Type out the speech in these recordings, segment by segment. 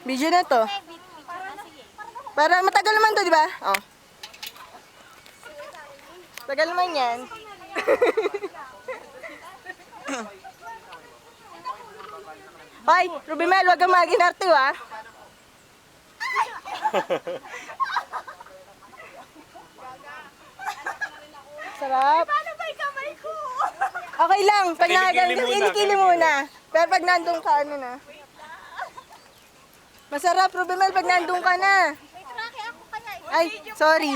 Video na to. Para matagal naman to, di ba? Oh. Tagal naman yan. Hoy, Ruby Mel, wag kang maginartiw, ah. Sarap. Paano ba yung kamay ko? Okay lang, pag Kilikili muna, kilikili muna. Pero pag nandun ka, ano na. Masarap, Ruby Mel, pag nandun ka na. May trake ako kaya. Ay, sorry.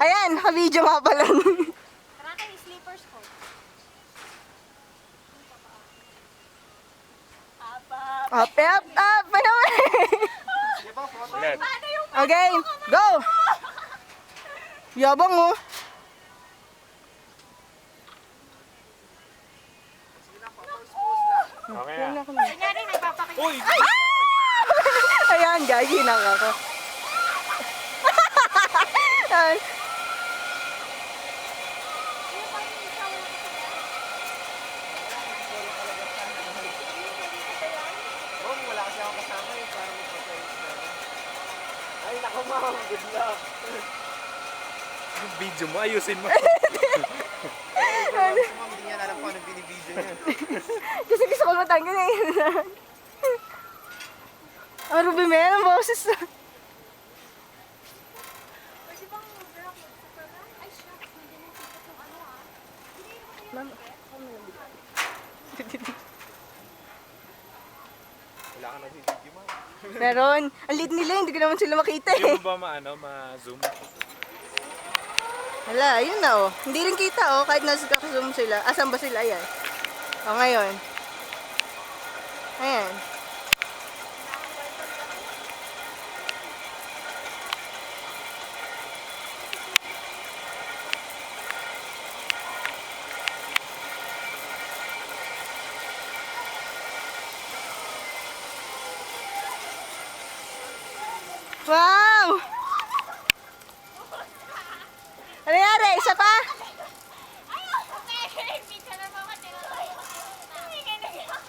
Ayan, naka-video nga pala. Trake yung slippers ko. Up, up, up, pa naman. Ulit. Paano yung Okay, go! Yabang, oh. Okay na. Kunyari, nagpapakita. Uy! Ayan, gagi na ako. Ay, Wala kasi ako kasama eh, parang magpa-friends na. Ay, naku ma'am, good luck. Yung video mo, ayusin mo. Ma'am, hindi niya alam kung anong binibideo niya. kasi gusto ko matanggal eh. Ang Ruby Mel, ang boses na. Pwede bang block mo sa program? Ay, shucks. Nandiyan yung ticket ng ano ah. Wala ka nagbibideo ma'am. Meron. Ang lead nila, hindi ko naman sila makita Hindi eh. mo ba ma-zoom? Hala, ayun na oh. Hindi rin kita oh, kahit nasa zoom sila. Asan ba sila? Ayan. O, ngayon. Ayan. Wow! Ano nangyari? Isa pa? Ay, okay. Picture na mga tinuloy. Ay, ganun.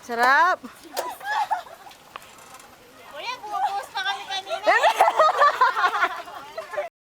Sarap. Kuya, bumupost pa kami kanina. Ano?